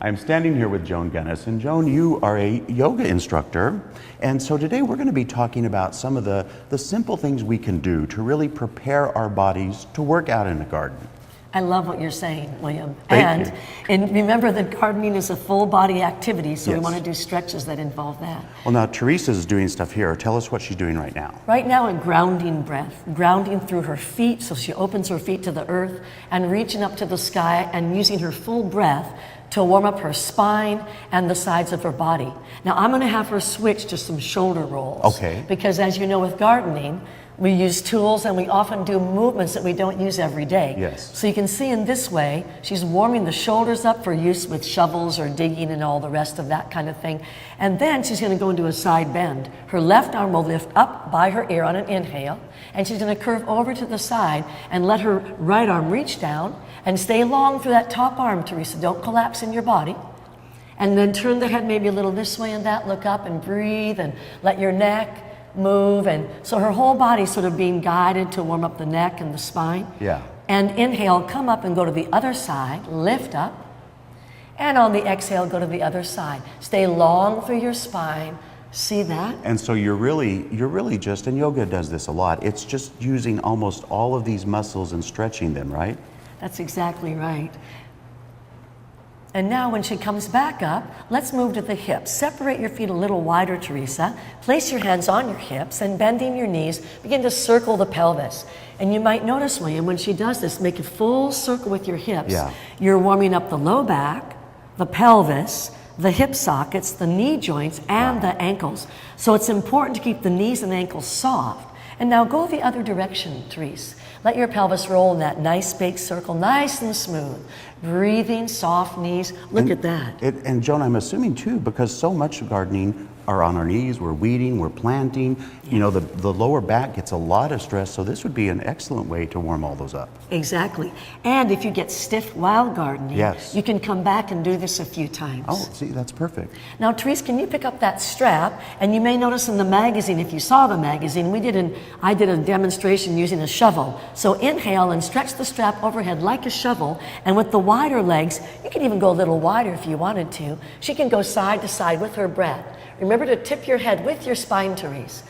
I'm standing here with Joan Gunnis, and Joan, you are a yoga instructor, and so today we're going to be talking about some of the simple things we can do to really prepare our bodies to work out in a garden. I love what you're saying, William. Thank you. And remember that gardening is a full body activity, so Yes. we want to do stretches that involve that. Well, now Teresa's doing stuff here. Tell us what she's doing right now. Right now, a grounding breath, grounding through her feet, so she opens her feet to the earth and reaching up to the sky and using her full breath to warm up her spine and the sides of her body. Now, I'm going to have her switch to some shoulder rolls. Okay. Because as you know, with gardening, we use tools and we often do movements that we don't use every day. Yes. So you can see in this way, she's warming the shoulders up for use with shovels or digging and all the rest of that kind of thing. And then she's going to go into a side bend. Her left arm will lift up by her ear on an inhale, and she's going to curve over to the side and let her right arm reach down and stay long through that top arm, Teresa. Don't collapse in your body. And then turn the head maybe a little this way and that. Look up and breathe and let your neck move, and so her whole body's sort of being guided to warm up the neck and the spine. Yeah. And inhale, come up and go to the other side, lift up, and on the exhale, go to the other side. Stay long through your spine. See that? And so you're really just, and yoga does this a lot, it's just using almost all of these muscles and stretching them, right? That's exactly right. And now when she comes back up, let's move to the hips. Separate your feet a little wider, Teresa. Place your hands on your hips and bending your knees, begin to circle the pelvis. And you might notice, William, when she does this, make a full circle with your hips. Yeah. You're warming up the low back, the pelvis, the hip sockets, the knee joints, and the ankles. So it's important to keep the knees and ankles soft. And now go the other direction, Therese. Let your pelvis roll in that nice big circle, nice and smooth. Breathing, soft knees. Look at that. And Joan, I'm assuming too, because so much of gardening are on our knees, we're weeding, we're planting, you know, the lower back gets a lot of stress, so this would be an excellent way to warm all those up. Exactly. And if you get stiff while gardening, Yes. you can come back and do this a few times. Oh, see, that's perfect. Now, Therese, can you pick up that strap? And you may notice in the magazine, if you saw the magazine, I did a demonstration using a shovel. So inhale and stretch the strap overhead like a shovel, and with the wider legs, you can even go a little wider if you wanted to. She can go side to side with her breath. Remember to tip your head with your spine, Therese,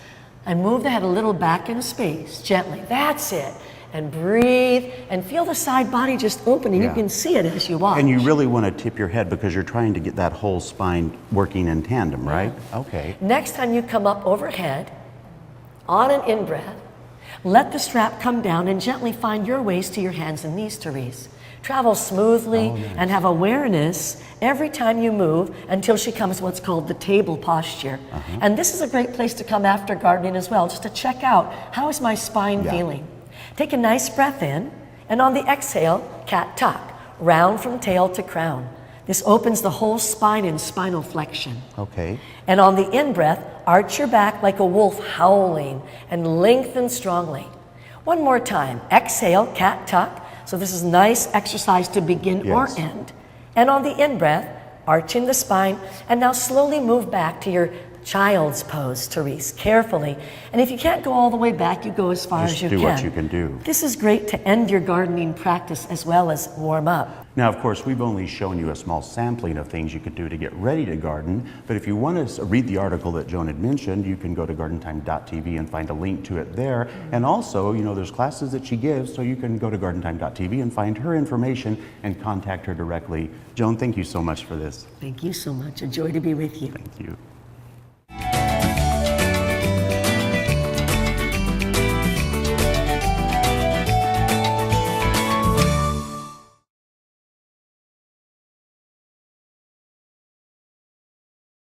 and move the head a little back in space, gently. That's it. And breathe, and feel the side body just opening. Yeah. You can see it as you walk. And you really want to tip your head because you're trying to get that whole spine working in tandem, right? Okay. Next time you come up overhead, on an in-breath, let the strap come down and gently find your ways to your hands and knees, Therese. Travel smoothly and have awareness every time you move until she comes what's called the table posture. And this is a great place to come after gardening as well, just to check out, how is my spine feeling? Take a nice breath in, and on the exhale, cat tuck, round from tail to crown. This opens the whole spine in spinal flexion. Okay. And on the in-breath, arch your back like a wolf howling and lengthen strongly. One more time. Exhale, cat tuck. So this is nice exercise to begin or end. And on the in-breath, arching the spine, and now slowly move back to your child's pose, Therese, carefully. And if you can't go all the way back, you go as far as you can. Just do what you can do. This is great to end your gardening practice as well as warm up. Now, of course, we've only shown you a small sampling of things you could do to get ready to garden, but if you want to read the article that Joan had mentioned, you can go to gardentime.tv and find a link to it there. And also, you know, there's classes that she gives, so you can go to gardentime.tv and find her information and contact her directly. Joan, thank you so much for this. Thank you so much. A joy to be with you. Thank you.